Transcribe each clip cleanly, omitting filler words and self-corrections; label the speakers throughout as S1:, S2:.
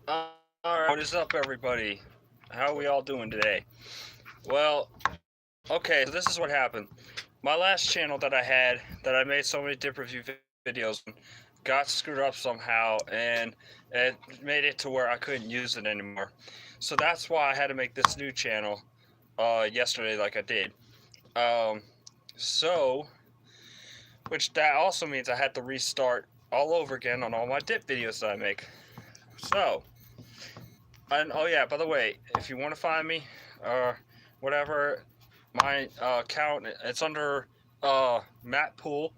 S1: Alright, what is up, everybody? How are we all doing today? Well, okay, so this is what happened. My last channel that I had, that I made so many dip review videos on, got screwed up somehow, and it made it to where I couldn't use it anymore. So that's why I had to make this new channel yesterday, like I did. Um, so, which that also means I had to restart all over again on all my dip videos that I make. So, and oh yeah, by the way, if you want to find me or whatever, my account, it's under Matt Poole.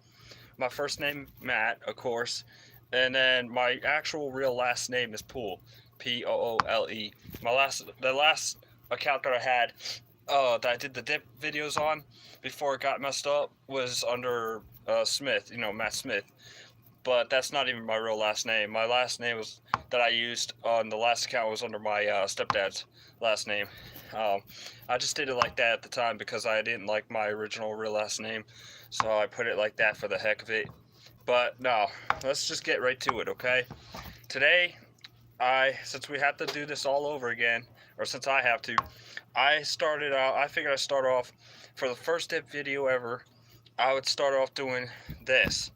S1: My first name Matt, of course, and then my actual real last name is Poole, Poole. The last account that I had that I did the dip videos on before it got messed up was under Smith, Matt Smith. But that's not even my real last name. My last name was that I used on the last account was under my stepdad's last name. Um, I just did it like that at the time because I didn't like my original real last name, so I put it like that for the heck of it. But no, let's just get right to it, okay? Today, since we have to do this all over again, or since I have to, I figured I'd start off for the first dip video ever. I would start off doing this.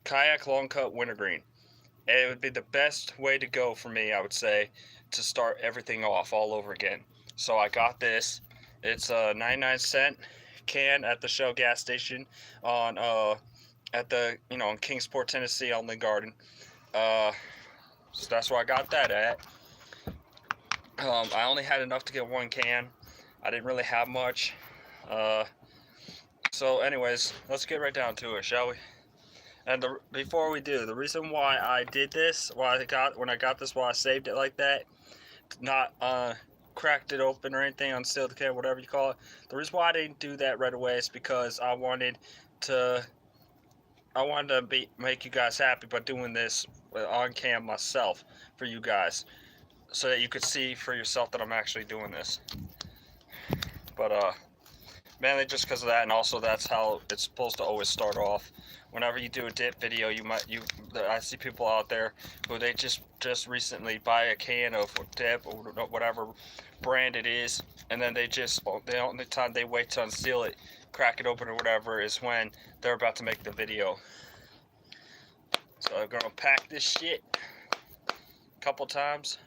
S1: Kayak long cut wintergreen. It would be the best way to go for me, I would say, to start everything off all over again. So I got this. It's a 99-cent can at the Shell gas station on in Kingsport, Tennessee on Lynn Garden. Uh, so that's where I got that at. I only had enough to get one can. I didn't really have much. Uh, so anyways, let's get right down to it, shall we? And before we do, the reason why I did this, why I saved it like that, not cracked it open or anything, unsealed the can, whatever you call it. The reason why I didn't do that right away is because to, make you guys happy by doing this on cam myself for you guys, so that you could see for yourself that I'm actually doing this. But mainly just because of that, and also that's how it's supposed to always start off. Whenever you do a dip video, I see people out there who they just recently buy a can of dip or whatever brand it is, and then the only time they wait to unseal it, crack it open or whatever, is when they're about to make the video. So I'm gonna pack this shit a couple times.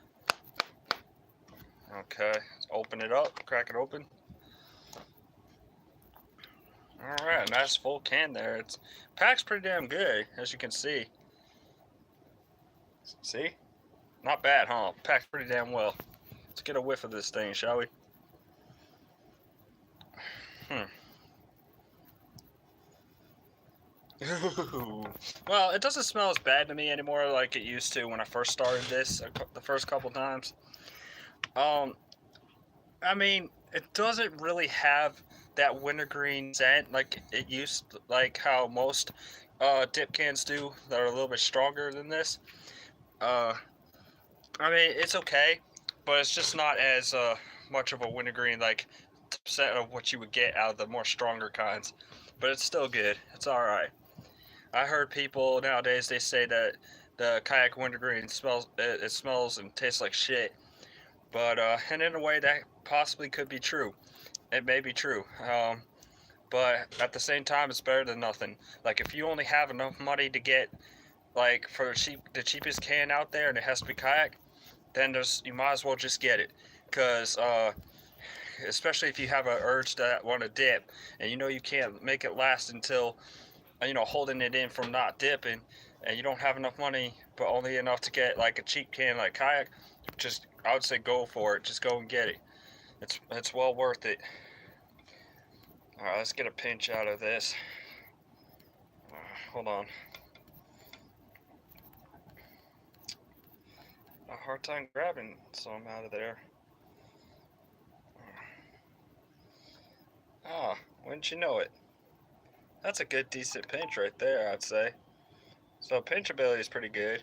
S1: Okay, let's open it up, crack it open. Alright, nice full can there. It's packs pretty damn good, as you can see. See? Not bad, huh? Packed pretty damn well. Let's get a whiff of this thing, shall we? Well, it doesn't smell as bad to me anymore like it used to when I first started this, the first couple times. I mean, it doesn't really have that wintergreen scent like it used, like how most dip cans do that are a little bit stronger than this. Uh, I mean, it's okay, but it's just not as much of a wintergreen like percent of what you would get out of the more stronger kinds. But it's still good. It's all right. I heard people nowadays they say that the kayak wintergreen it smells and tastes like shit. But and in a way that possibly could be true. It may be true. But at the same time, it's better than nothing. Like if you only have enough money to get like for the cheapest can out there, and it has to be kayak, then you might as well just get it, because especially if you have an urge to want to dip, and you can't make it last until holding it in from not dipping, and you don't have enough money, but only enough to get like a cheap can like kayak. Just I would say go for it. Just go and get it. It's well worth it. All right, let's get a pinch out of this. Hold on. A hard time grabbing some out of there. Ah, wouldn't you know it? That's a good, decent pinch right there, I'd say. So pinch ability is pretty good.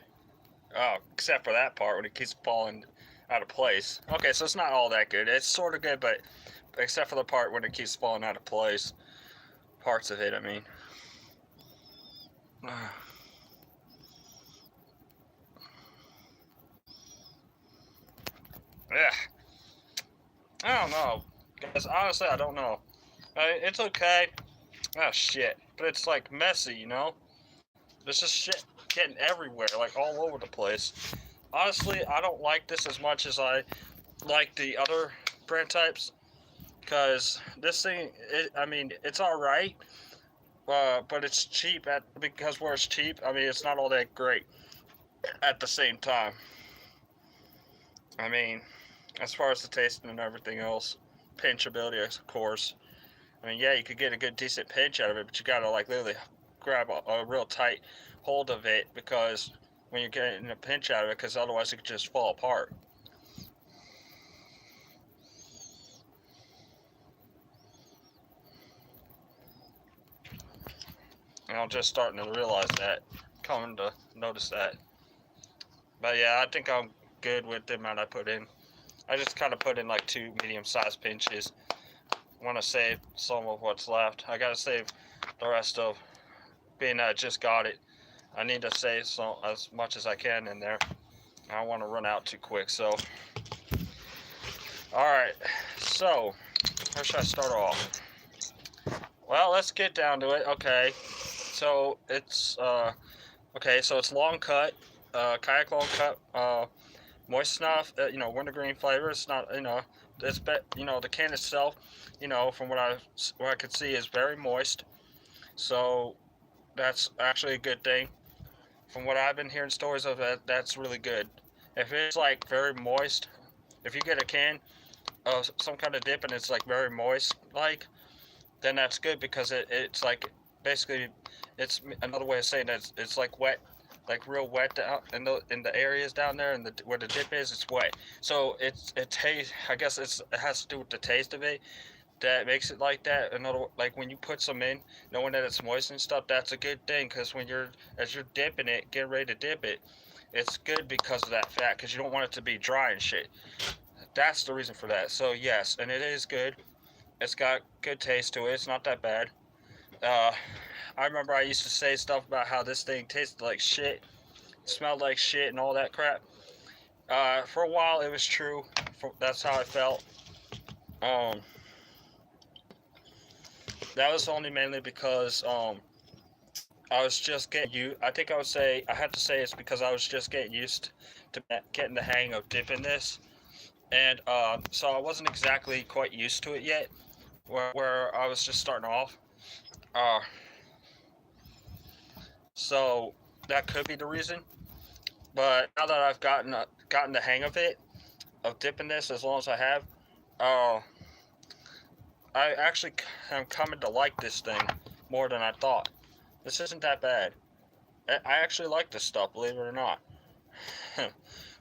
S1: Oh, except for that part when it keeps falling out of place. Okay, so it's not all that good. It's sort of good, but except for the part when it keeps falling out of place. Parts of it, I mean. Ugh, I don't know, guys. Honestly, I don't know. It's okay. Oh shit, but it's like messy, you know. There's just shit getting everywhere, like all over the place. Honestly, I don't like this as much as I like the other brand types, because this thing, I mean, it's all right, but it's cheap because where it's cheap. I mean, it's not all that great at the same time. I mean, as far as the taste and everything else, pinchability, of course. I mean, yeah, you could get a good, decent pinch out of it, but you gotta like literally grab a real tight hold of it because when you're getting a pinch out of it, because otherwise it could just fall apart. And I'm just starting to realize that, coming to notice that. But yeah, I think I'm good with the amount I put in. I just kind of put in like 2 medium-sized pinches. I want to save some of what's left. I gotta save the rest of, being that I just got it. I need to save some as much as I can in there. I don't want to run out too quick. So, all right. So, where should I start off? Well, let's get down to it. Okay. So it's okay. So it's long cut, kayak long cut, moist snuff. Wintergreen flavor. It's not. The can itself. From what I could see, is very moist. So that's actually a good thing. From what I've been hearing stories of that, that's really good. If it's like very moist, if you get a can of some kind of dip and it's like very moist, like, then that's good because it's like basically it's another way of saying that it's like wet, like real wet down in the areas down there and where the dip is, it's wet. So it tastes. I guess it has to do with the taste of it that makes it like that. Another, like when you put some in, knowing that it's moist and stuff, that's a good thing because as you're dipping it, getting ready to dip it, it's good because of that fat because you don't want it to be dry and shit. That's the reason for that. So yes, and it is good. It's got good taste to it. It's not that bad. Uh, I remember I used to say stuff about how this thing tasted like shit, smelled like shit, and all that crap. For a while, it was true. That's how I felt. Um, that was only mainly because I was just getting you. I think I had to say it's because I was just getting used to getting the hang of dipping this, and so I wasn't exactly quite used to it yet. Where I was just starting off. Uh, so that could be the reason. But now that I've gotten the hang of it, of dipping this as long as I have, uh, I actually am coming to like this thing more than I thought. This isn't that bad. I actually like this stuff, believe it or not.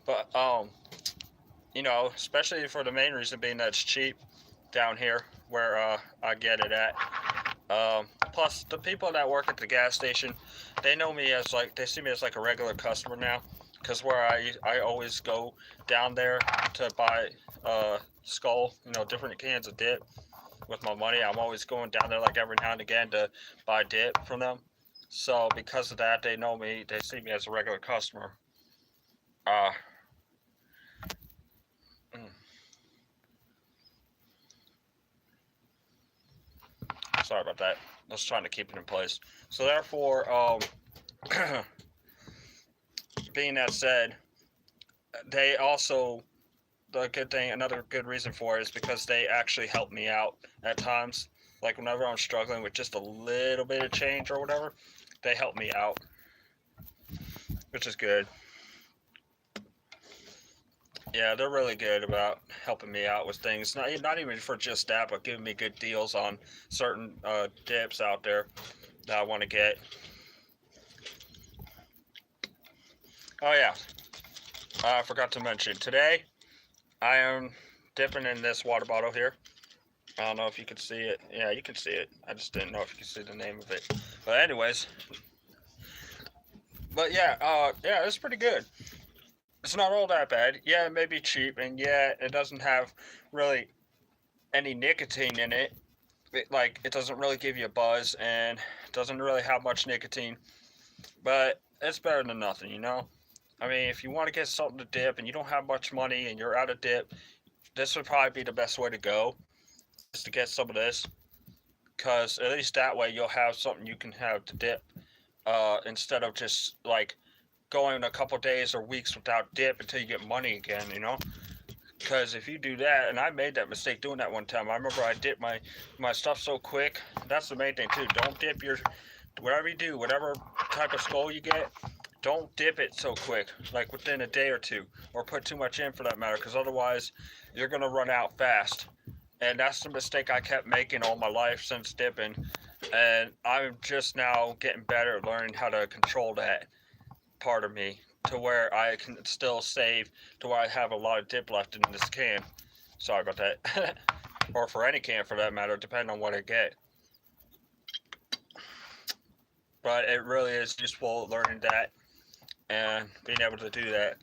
S1: But especially for the main reason being that it's cheap down here where I get it at. Plus, the people that work at the gas station, they know me as they see me as like a regular customer now, because where I always go down there to buy Skull, different cans of dip with my money. I'm always going down there like every now and again to buy dip from them. So because of that, they know me. They see me as a regular customer. Uh, mm, Sorry about that. I was trying to keep it in place. So therefore, being that said, they also, another good reason for it is because they actually help me out at times. Like whenever I'm struggling with just a little bit of change or whatever, they help me out, which is good. Yeah, they're really good about helping me out with things. Not even for just that, but giving me good deals on certain dips out there that I want to get. Oh yeah, I forgot to mention today I am dipping in this water bottle here. I don't know if you can see it. Yeah, you can see it. I just didn't know if you could see the name of it. But anyways, yeah, it's pretty good. It's not all that bad. Yeah, it may be cheap, and yeah, it doesn't have really any nicotine in it. It doesn't really give you a buzz, and it doesn't really have much nicotine. But it's better than nothing, you know. I mean, if you want to get something to dip and you don't have much money and you're out of dip, this would probably be the best way to go, is to get some of this, because at least that way you'll have something you can have to dip, instead of just like going a couple days or weeks without dip until you get money again, you know? Because if you do that, and I made that mistake doing that one time. I remember I dipped my stuff so quick. That's the main thing too. Don't dip your, whatever you do, whatever type of skull you get, don't dip it so quick, like within a day or two, or put too much in for that matter, because otherwise you're gonna run out fast. And that's the mistake I kept making all my life since dipping, and I'm just now getting better at learning how to control that part of me to where I can still save to where I have a lot of dip left in this can. Sorry about that. Or for any can for that matter, depending on what I get. But it really is useful learning that and being able to do that.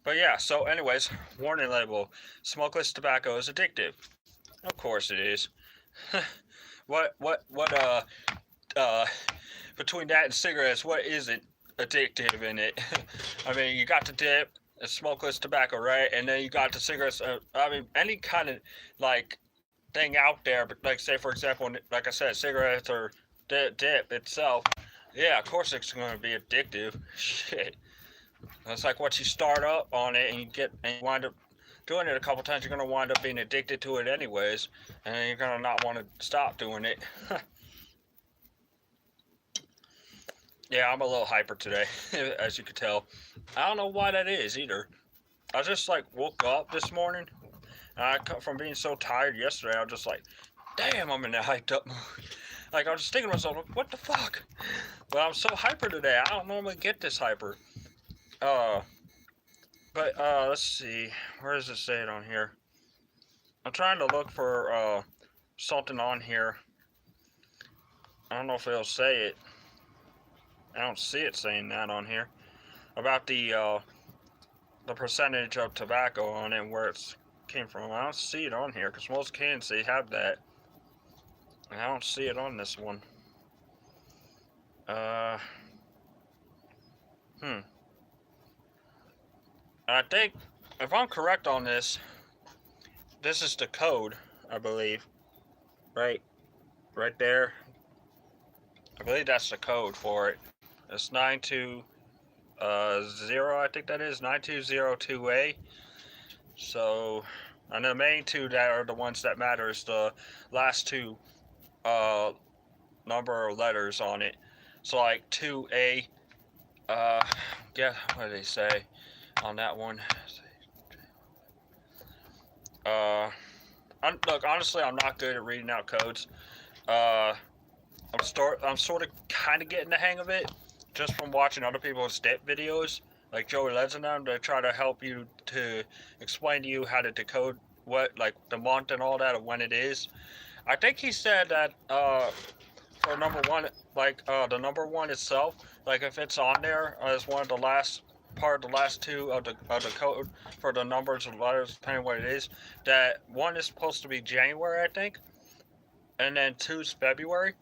S1: But yeah, so anyways, warning label. Smokeless tobacco is addictive. Of course it is. what, uh, between that and cigarettes, what isn't addictive in it? I mean, you got the dip, it's smokeless tobacco, right? And then you got the cigarettes. I mean, any kind of like thing out there, but like say for example, like I said, cigarettes or dip itself. Yeah, of course it's going to be addictive. Shit, it's like once you start up on it and you wind up doing it a couple times, you're going to wind up being addicted to it anyways, and then you're going to not want to stop doing it. Yeah, I'm a little hyper today, as you can tell. I don't know why that is either. I just like woke up this morning, and from being so tired yesterday, I was just like, damn, I'm in that hyped up mood. Like, I was just thinking to myself, what the fuck? But I'm so hyper today. I don't normally get this hyper. Let's see. Where does it say it on here? I'm trying to look for, something on here. I don't know if it'll say it. I don't see it saying that on here. About the percentage of tobacco on it and where it came from. I don't see it on here, because most cans, they have that. I don't see it on this one. I think, if I'm correct on this, this is the code, I believe. Right there. I believe that's the code for it. It's 920, I think that is, 9202A. So, and the main two that are the ones that matter is the last two number of letters on it. So like 2A, yeah, what do they say on that one? Look, honestly, I'm not good at reading out codes. I'm sort of kind of getting the hang of it just from watching other people's dip videos, like Joey Leds and them, to try to help you to explain to you how to decode what, like the month and all that, of when it is. I think he said that for number one, like the number one itself, like if it's on there as one of the last two of the code for the numbers and letters, depending on what it is, that one is supposed to be January, I think, and then two is February.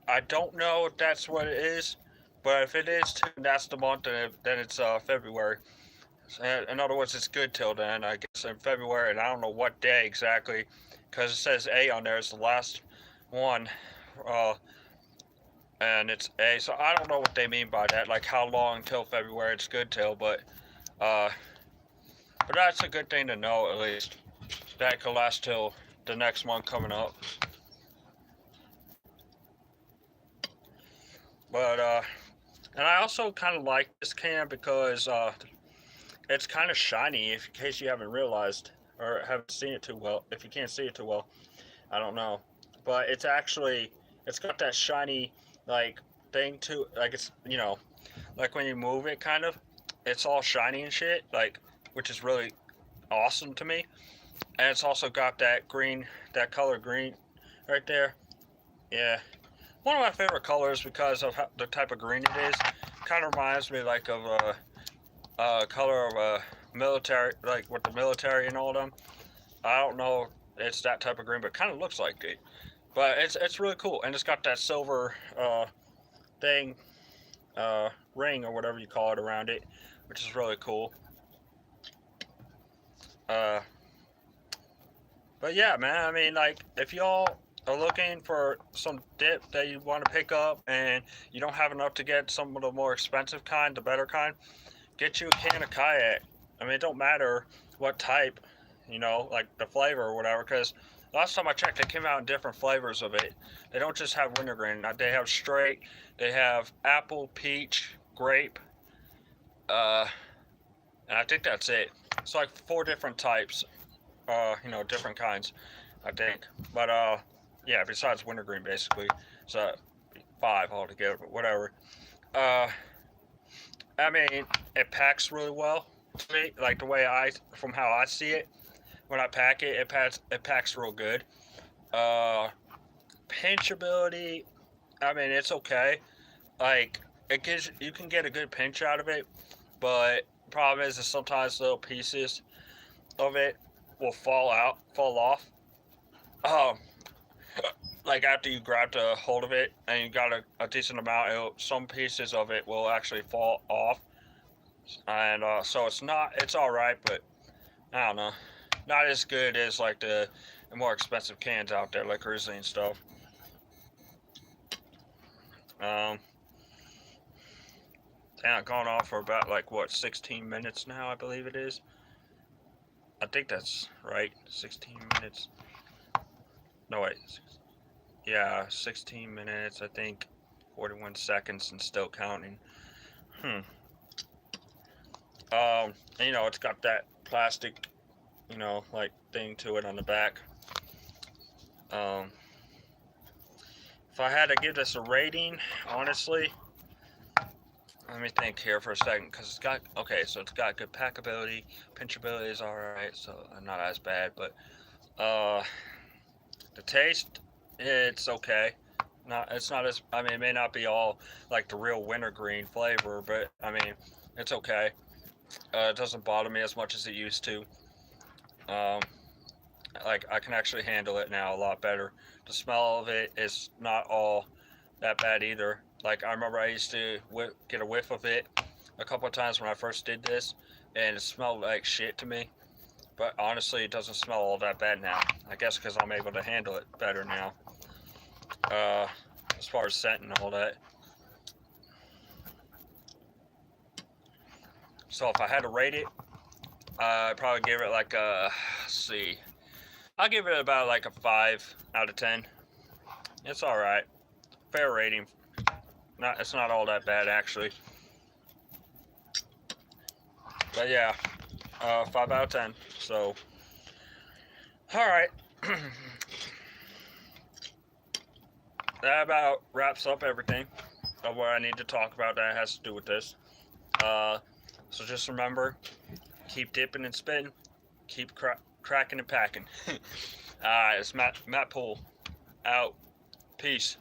S1: I don't know if that's what it is, but if it is two, that's the month, then it's February. In other words, it's good till then, I guess, in February, and I don't know what day exactly, because it says A on there. It's the last one, and it's A, so I don't know what they mean by that, like how long till February it's good till, but that's a good thing to know, at least. That could last till the next month coming up. But, and I also kind of like this can because, it's kind of shiny, in case you haven't realized, or haven't seen it too well. If you can't see it too well, I don't know. But it's got that shiny, like, thing to, like, it's, like when you move it, kind of, it's all shiny and shit, like, which is really awesome to me. And it's also got that color green right there. Yeah. One of my favorite colors because of the type of green it is. Kind of reminds me, like, of color of military, like with the military and all them. I don't know if it's that type of green, but it kind of looks like it. But it's really cool, and it's got that silver thing ring or whatever you call it around it, which is really cool. But yeah, man, I mean, like, if y'all are looking for some dip that you want to pick up and you don't have enough to get some of the more expensive kind, the better kind, get you a can of Kayak. I mean, it don't matter what type, like the flavor or whatever, because last time I checked, they came out in different flavors of it. They don't just have wintergreen. They have straight, they have apple, peach, grape, and I think that's it. It's like 4 different types, different kinds, I think. But, yeah, besides wintergreen, basically. So, 5 altogether, but whatever. Uh, I mean, it packs really well to me. Like, from how I see it, when I pack it, it packs real good. Uh, Pinchability, I mean, it's okay. Like, you can get a good pinch out of it, but the problem is that sometimes little pieces of it will fall off. Um, like after you grab a hold of it and you got a decent amount, some pieces of it will actually fall off, and so it's all right, but I don't know, not as good as like the more expensive cans out there, like Grizzly and stuff. Um, and I've gone on for about like what 16 minutes now, I believe it is. I think that's right, 16 minutes. No wait, yeah, 16 minutes. I think 41 seconds and still counting. Hmm. And, it's got that plastic, like thing to it on the back. Um, if I had to give this a rating, honestly, let me think here for a second, because it's got good packability, pinchability is alright, so not as bad, but, the taste, it's okay. It's not as, I mean, it may not be all like the real wintergreen flavor, but, I mean, it's okay. It doesn't bother me as much as it used to. Um, like I can actually handle it now a lot better. The smell of it is not all that bad either. Like I remember I used to get a whiff of it a couple of times when I first did this, and it smelled like shit to me. But honestly, it doesn't smell all that bad now. I guess because I'm able to handle it better now. Uh, as far as scent and all that. So if I had to rate it, I'd probably give it like let's see. I'll give it about like a 5 out of 10. It's alright. Fair rating. It's not all that bad actually. But yeah, 5 out of 10. So, alright. That about wraps up everything of what I need to talk about that has to do with this. So just remember, keep dipping and spitting, keep cracking and packing. Alright, it's Matt Poole. Out. Peace.